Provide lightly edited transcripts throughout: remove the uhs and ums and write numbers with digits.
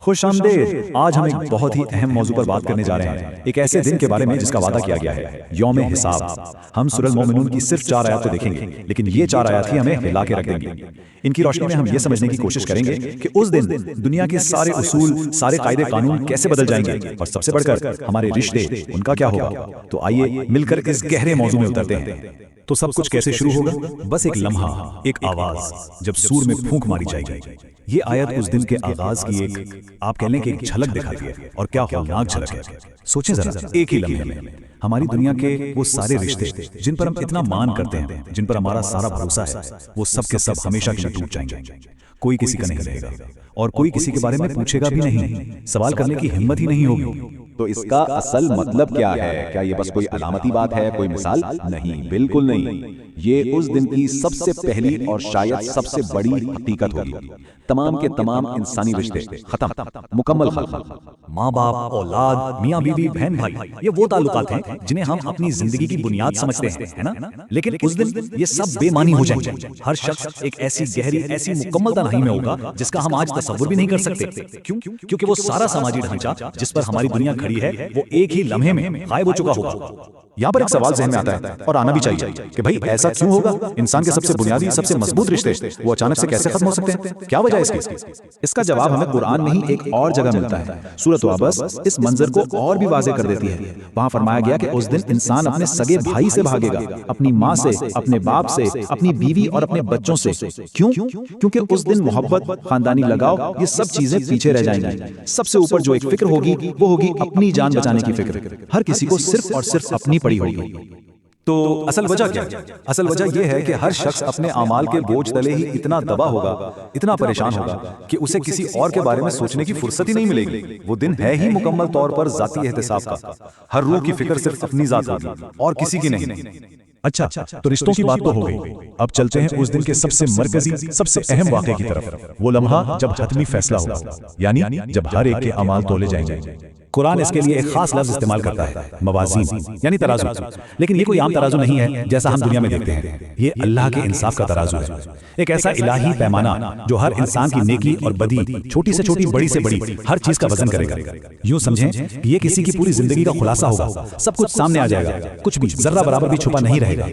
خوش آمدید۔ آج ہم ایک بہت ہی اہم موضوع پر بات کرنے جا رہے ہیں، ایک ایسے دن کے بارے میں جس کا وعدہ کیا گیا ہے، یوم حساب۔ ہم سورہ المومنون کی صرف 4 آیات کو دیکھیں گے، لیکن یہ 4 آیات ہی ہمیں ہلا کے رکھ دیں گے۔ ان کی روشنی میں ہم یہ سمجھنے کی کوشش کریں گے کہ اس دن دنیا کے سارے اصول، سارے قاعدے قانون کیسے بدل جائیں گے، اور سب سے بڑھ کر ہمارے رشتے، ان کا کیا ہوگا۔ تو آئیے مل کر اس گہرے موضوع میں اترتے ہیں۔ تو سب کچھ کیسے شروع ہوگا؟ بس ایک لمحہ، ایک آواز، جب سور میں پھونک ماری جائے گی۔ یہ آیت اس دن کے آغاز کی ایک، آپ کہہ لیں کہ ایک جھلک دکھاتی ہے، اور کیا ہولناک جھلک ہے۔ سوچیں ذرا، ایک ہی لمحے میں ہماری دنیا کے وہ سارے رشتے جن پر ہم اتنا مان کرتے ہیں، جن پر ہمارا سارا بھروسہ ہے، وہ سب کے سب ہمیشہ کے لیے ٹوٹ جائیں گے۔ کوئی کسی کا نہیں رہے گا، اور کوئی کسی کے بارے میں پوچھے گا بھی نہیں، سوال کرنے کی ہمت ہی نہیں ہوگی۔ تو اس کا اصل مطلب کیا ہے؟ کیا یہ بس کوئی علامتی بات ہے، کوئی مثال؟ نہیں، بالکل نہیں۔ یہ اس دن کی سب سے پہلی اور شاید سب سے بڑی حقیقت ہوگی۔ تمام کے تمام انسانی رشتے ختم، مکمل ختم۔ ماں باپ، اولاد، میاں بیوی، بہن بھائی، یہ وہ تعلقات ہیں جنہیں ہم اپنی زندگی کی بنیاد سمجھتے ہیں، ہے نا؟ لیکن اس دن یہ سب بے معنی ہو جائیں گے۔ ہر شخص ایک ایسی گہری، ایسی مکمل تنہائی میں ہوگا جس کا ہم آج تصور بھی نہیں کر سکتے۔ کیوں؟ کیونکہ وہ سارا سماجی ڈھانچہ جس پر ہماری دنیا کھڑی ہے، وہ ایک ہی لمحے میں غائب ہو چکا ہوگا۔ یہاں پر ایک سوال ذہن میں آتا ہے، اور آنا بھی چاہیے، کہ بھائی ایسا کیوں ہوگا؟ انسان کے سب سے بنیادی، سب سے مضبوط رشتے وہ اچانک سے کیسے ختم ہو سکتے ہیں؟ کیا وجہ ہے اس کی؟ اس کا جواب ہمیں قرآن میں ہی ایک اور جگہ ملتا ہے۔ سورۃ عبس اس منظر کو اور بھی واضح کر دیتی ہے۔ وہاں فرمایا گیا کہ اس دن انسان اپنے سگے بھائی سے بھاگے گا، اپنی ماں سے، اپنے باپ سے، اپنی بیوی اور اپنے بچوں سے۔ کیوں؟ کیونکہ اس دن محبت، خاندانی لگاؤ، یہ سب چیزیں پیچھے رہ جائیں گی۔ سب سے اوپر جو ایک فکر ہوگی، وہ ہوگی اپنی جان بچانے کی فکر۔ ہر کسی کو صرف اور صرف اپنی پڑی ہوگی۔ تو اصل وجہ کیا ہے؟ اصل وجہ یہ ہے کہ ہر شخص اپنے اعمال کے بوجھ تلے ہی اتنا دبا ہوگا، اتنا پریشان ہوگا کہ اسے کسی اور کے بارے میں سوچنے کی فرصت ہی نہیں ملے گی۔ وہ دن ہے ہی مکمل طور پر ذاتی احتساب کا۔ ہر روح کی فکر صرف اپنی ذات ہوگی اور کسی کی نہیں۔ اچھا، تو رشتوں کی بات تو ہو گئی، اب چلتے ہیں اس دن کے سب سے مرکزی، سب سے اہم واقعے کی طرف، وہ لمحہ جب حتمی فیصلہ ہوگا، یعنی جب ہر ایک کے اعمال تولے جائیں گے۔ قرآن اس کے لیے ایک خاص لفظ استعمال کرتا ہے، موازین، یعنی ترازو۔ لیکن یہ کوئی عام ترازو نہیں ہے جیسا ہم دنیا میں دیکھتے ہیں، یہ اللہ کے انصاف کا ترازو ہے، ایک ایسا الہی پیمانہ جو ہر انسان کی نیکی اور بدی، چھوٹی سے چھوٹی، بڑی سے بڑی، ہر چیز کا وزن کرے گا۔ یوں سمجھیں کہ یہ کسی کی پوری زندگی کا خلاصہ ہوگا، سب کچھ سامنے آ جائے گا، کچھ بھی ذرہ برابر بھی چھپا نہیں رہے گا۔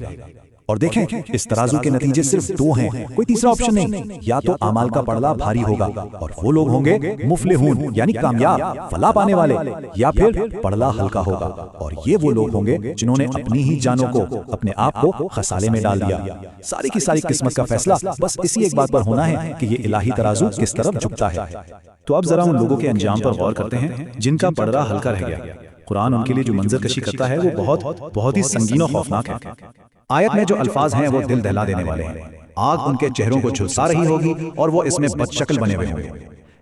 اور دیکھیں، اس ترازو کے نتیجے صرف 2 ہیں، کوئی تیسرا آپشن نہیں۔ یا تو اعمال کا پڑلا بھاری ہوگا اور وہ لوگ ہوں گے مفلحون، یعنی کامیاب، فلاح پانے والے، یا پھر پڑلا ہلکا ہوگا اور یہ وہ لوگ ہوں گے جنہوں نے اپنی ہی جانوں کو، اپنے آپ کو خسالے میں ڈال دیا۔ ساری کی ساری قسمت کا فیصلہ بس اسی ایک بات پر ہونا ہے کہ یہ الہی ترازو کس طرف جھکتا ہے۔ تو اب ذرا ان لوگوں کے انجام پر غور کرتے ہیں جن کا پڑلا ہلکا رہ گیا۔ قرآن ان کے لیے جو منظر کشی کرتا ہے وہ بہت ہی سنگین و خوفناک ہے۔ آیت میں جو الفاظ ہیں وہ دل دہلا دینے والے ہیں۔ آگ ان کے چہروں کو جھلسا رہی ہوگی اور وہ اس میں بد شکل بنے ہوئے ہوں گے۔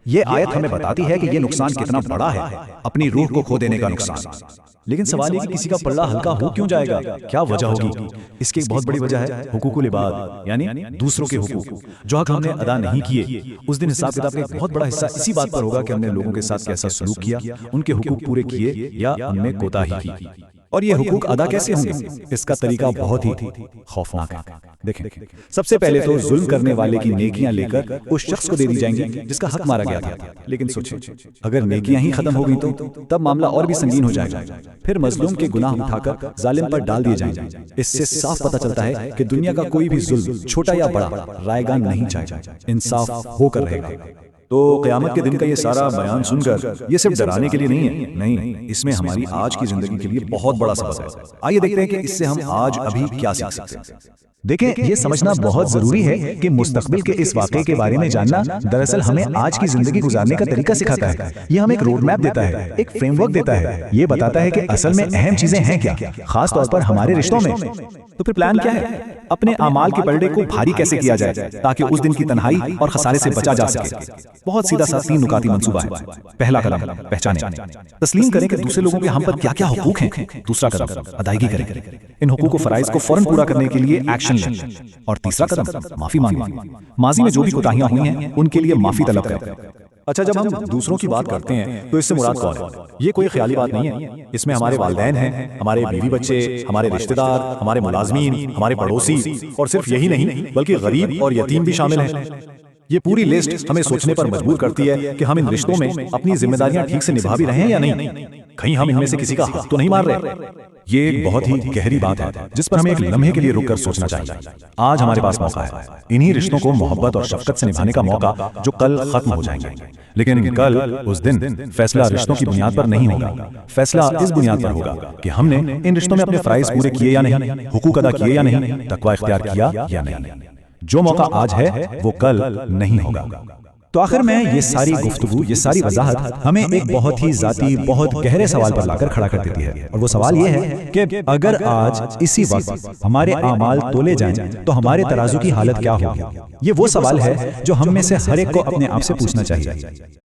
یہ آیت ہمیں بتاتی ہے کہ یہ نقصان کتنا بڑا ہے، اپنی روح کو کھو دینے کا نقصان۔ لیکن سوال یہ کہ کسی کا پلڑا ہلکا ہو کیوں جائے گا؟ کیا وجہ ہوگی؟ اس کی ایک بہت بڑی وجہ ہے حقوق العباد، یعنی دوسروں کے حقوق، جو حق ہم نے ادا نہیں کیے۔ اس دن حساب کتاب کا ایک بہت بڑا حصہ اسی بات پر ہوگا کہ ہم نے لوگوں کے ساتھ کیسا سلوک کیا، ان کے حقوق پورے کیے یا ان میں کوتاہی کی۔ اور یہ حقوق ادا کیسے ہوں گے؟ اس کا طریقہ بہت ہی خوفناک ہے۔ دیکھیں، سب سے پہلے تو ظلم کرنے والے کی نیکیاں لے کر اس شخص کو دے دی جائیں گی جس کا حق مارا گیا تھا۔ لیکن سوچیں، اگر نیکیاں ہی ختم ہو گئی تو تب معاملہ اور بھی سنگین ہو جائے گا۔ پھر مظلوم کے گناہ اٹھا کر ظالم پر ڈال دیے جائیں گے۔ اس سے صاف پتہ چلتا ہے کہ دنیا کا کوئی بھی ظلم، چھوٹا یا بڑا، رائے گان نہیں جائے گا، انصاف ہو کر رہے گا۔ تو قیامت کے دن کا یہ سارا بیان سن کر یہ صرف ڈرانے کے لیے نہیں ہے، نہیں، اس میں ہماری آج کی زندگی کے لیے بہت بڑا سبق ہے۔ آئیے دیکھتے ہیں کہ اس سے ہم آج ابھی کیا سیکھ سکتے ہیں۔ دیکھیں، یہ سمجھنا بہت ضروری ہے کہ مستقبل کے اس واقعے کے بارے میں جاننا دراصل ہمیں آج کی زندگی گزارنے کا طریقہ سکھاتا ہے۔ یہ ہمیں ایک روڈ میپ دیتا ہے، ایک فریم ورک دیتا ہے، یہ بتاتا ہے کہ اصل میں اہم چیزیں ہیں کیا، خاص طور پر ہمارے رشتوں میں۔ تو پھر پلان کیا ہے؟ اپنے اعمال کے پلڑے کو بھاری کیسے کیا جائے تاکہ اس دن کی تنہائی اور خسارے سے بچا جا سکے؟ بہت سیدھا سا 3 نکاتی منصوبہ ہے۔ پہلا قدم، پہچانیں، تسلیم کریں کہ دوسرے لوگوں کے ہم پر کیا کیا حقوق ہیں۔ دوسرا قدم، ادائیگی کریں، ان حقوق و فرائض کو فوراً پورا کرنے کے لیے ایکشن لیں۔ اور تیسرا قدم، معافی مانگیں، ماضی میں جو بھی کوتاہیاں ہوئی ہیں ان کے لیے معافی طلب کریں۔ اچھا، جب ہم دوسروں کی بات کرتے ہیں تو اس سے مراد کون ہے؟ یہ کوئی خیالی بات نہیں ہے، اس میں ہمارے والدین ہیں، ہمارے بیوی بچے، ہمارے رشتہ دار، ہمارے ملازمین، ہمارے پڑوسی، اور صرف یہی نہیں بلکہ غریب اور یتیم بھی شامل ہیں۔ یہ پوری لسٹ ہمیں سوچنے پر مجبور کرتی ہے کہ ہم ان رشتوں میں اپنی ذمہ داریاں ٹھیک سے نبھا بھی رہے ہیں یا نہیں، کہیں ہم ان میں سے کسی کا حق تو نہیں مار رہے۔ یہ ایک بہت ہی گہری بات ہے جس پر ہمیں ایک لمحے کے لیے رک کر سوچنا چاہیے۔ آج ہمارے پاس موقع ہے انہی رشتوں کو محبت اور شفقت سے نبھانے کا موقع جو کل ختم ہو جائیں گے، لیکن کل اس دن فیصلہ رشتوں کی بنیاد پر نہیں ہوگا، فیصلہ اس بنیاد پر ہوگا کہ ہم نے ان رشتوں میں اپنے فرائض پورے کیے یا نہیں، حقوق ادا کیے یا نہیں، تقوی اختیار کیا یا نہیں۔ جو موقع آج ہے وہ کل نہیں ہوگا۔ تو آخر میں یہ ساری گفتگو، یہ ساری وضاحت ہمیں ایک بہت ہی ذاتی، بہت گہرے سوال پر لا کر کھڑا کر دیتی ہے، اور وہ سوال یہ ہے کہ اگر آج اسی وقت ہمارے اعمال تولے جائیں تو ہمارے ترازو کی حالت کیا ہوگی؟ یہ وہ سوال ہے جو ہم میں سے ہر ایک کو اپنے آپ سے پوچھنا چاہیے۔